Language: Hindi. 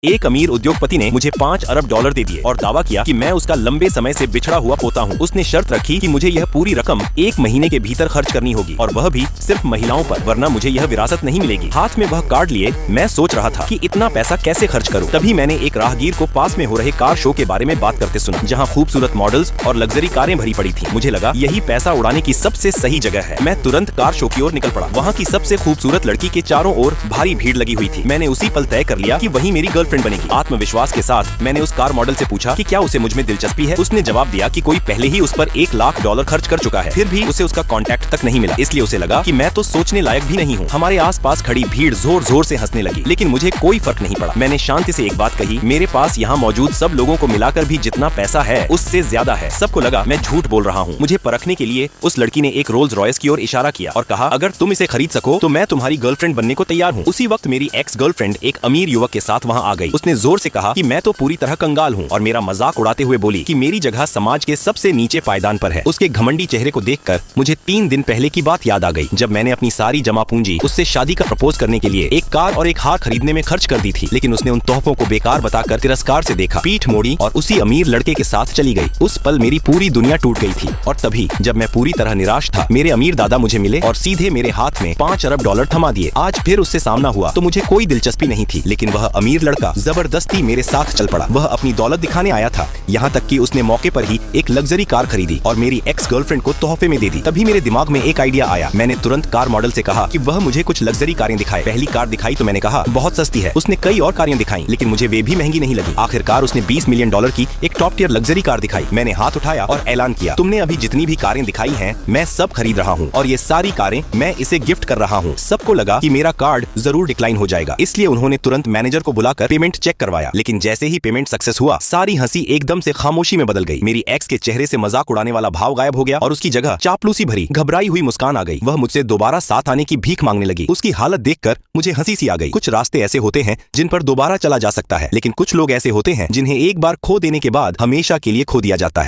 एक अमीर उद्योगपति ने मुझे 5 अरब डॉलर दे दिए और दावा किया कि मैं उसका लंबे समय से बिछड़ा हुआ पोता हूँ। उसने शर्त रखी कि मुझे यह पूरी रकम 1 महीने के भीतर खर्च करनी होगी और वह भी सिर्फ महिलाओं पर, वरना मुझे यह विरासत नहीं मिलेगी। हाथ में वह कार्ड लिए मैं सोच रहा था कि इतना पैसा कैसे खर्च करूं। तभी मैंने एक राहगीर को पास में हो रहे कार शो के बारे में बात करते सुना, जहां खूबसूरत मॉडल्स और लग्जरी कारें भरी पड़ी थी। मुझे लगा यही पैसा उड़ाने की सबसे सही जगह है। मैं तुरंत कार शो की ओर निकल पड़ा। वहाँ की सबसे खूबसूरत लड़की के चारों ओर भारी भीड़ लगी हुई थी। मैंने उसी पल तय कर लिया कि वही मेरी गर्लफ्रेंड बनेगी। आत्मविश्वास के साथ मैंने उस कार मॉडल से पूछा कि क्या उसे मुझ में दिलचस्पी है। उसने जवाब दिया कि कोई पहले ही उस पर 1 लाख डॉलर खर्च कर चुका है, फिर भी उसे उसका कॉन्टैक्ट तक नहीं मिला। इसलिए उसे लगा कि मैं तो सोचने लायक भी नहीं हूँ। हमारे आसपास खड़ी भीड़ जोर जोर से हंसने लगी, लेकिन मुझे कोई फर्क नहीं पड़ा। मैंने शांति से एक बात कही, मेरे पास यहाँ मौजूद सब लोगों को मिलाकर भी जितना पैसा है उससे ज्यादा है। सबको लगा मैं झूठ बोल रहा हूँ। मुझे परखने के लिए उस लड़की ने एक रोल्स रॉयस की ओर इशारा किया और कहा, अगर तुम इसे खरीद सको तो मैं तुम्हारी गर्लफ्रेंड बनने को तैयार हूँ। उसी वक्त मेरी एक्स गर्लफ्रेंड एक अमीर युवक के साथ वहाँ आ गई। उसने जोर से कहा कि मैं तो पूरी तरह कंगाल हूँ और मेरा मजाक उड़ाते हुए बोली कि मेरी जगह समाज के सबसे नीचे पायदान पर है। उसके घमंडी चेहरे को देखकर मुझे 3 दिन पहले की बात याद आ गई, जब मैंने अपनी सारी जमा पूंजी उससे शादी का प्रपोज करने के लिए एक कार और एक हार खरीदने में खर्च कर दी थी। लेकिन उसने उन तोहफों को बेकार बताकर तिरस्कार से देखा, पीठ मोड़ी और उसी अमीर लड़के के साथ चली गई। उस पल मेरी पूरी दुनिया टूट गई थी। और तभी जब मैं पूरी तरह निराश था, मेरे अमीर दादा मुझे मिले और सीधे मेरे हाथ में 5 अरब डॉलर थमा दिए। आज फिर उससे सामना हुआ तो मुझे कोई दिलचस्पी नहीं थी, लेकिन वह अमीर लड़का जबरदस्ती मेरे साथ चल पड़ा। वह अपनी दौलत दिखाने आया था, यहाँ तक कि उसने मौके पर ही एक लग्जरी कार खरीदी और मेरी एक्स गर्लफ्रेंड को तोहफे में दे दी। तभी मेरे दिमाग में एक आइडिया आया। मैंने तुरंत कार मॉडल से कहा कि वह मुझे कुछ लग्जरी कारें दिखाए। पहली कार दिखाई तो मैंने कहा बहुत सस्ती है। उसने कई और कारें दिखाई, लेकिन मुझे वे भी महंगी नहीं लगी। आखिरकार उसने 20 मिलियन डॉलर की एक टॉप टियर लग्जरी कार दिखाई। मैंने हाथ उठाया और ऐलान किया, तुमने अभी जितनी भी कारें दिखाई हैं, मैं सब खरीद रहा हूँ और ये सारी कारें मैं इसे गिफ्ट कर रहा हूँ। सबको लगा कि मेरा कार्ड जरूर डिक्लाइन हो जाएगा, इसलिए उन्होंने तुरंत मैनेजर को बुलाकर पेमेंट चेक करवाया। लेकिन जैसे ही पेमेंट सक्सेस हुआ, सारी हंसी एकदम से खामोशी में बदल गई। मेरी एक्स के चेहरे से मजाक उड़ाने वाला भाव गायब हो गया और उसकी जगह चापलूसी भरी घबराई हुई मुस्कान आ गई। वह मुझसे दोबारा साथ आने की भीख मांगने लगी। उसकी हालत देखकर मुझे हंसी सी आ गई। कुछ रास्ते ऐसे होते हैं जिन पर दोबारा चला जा सकता है, लेकिन कुछ लोग ऐसे होते हैं जिन्हें एक बार खो देने के बाद हमेशा के लिए खो दिया जाता है।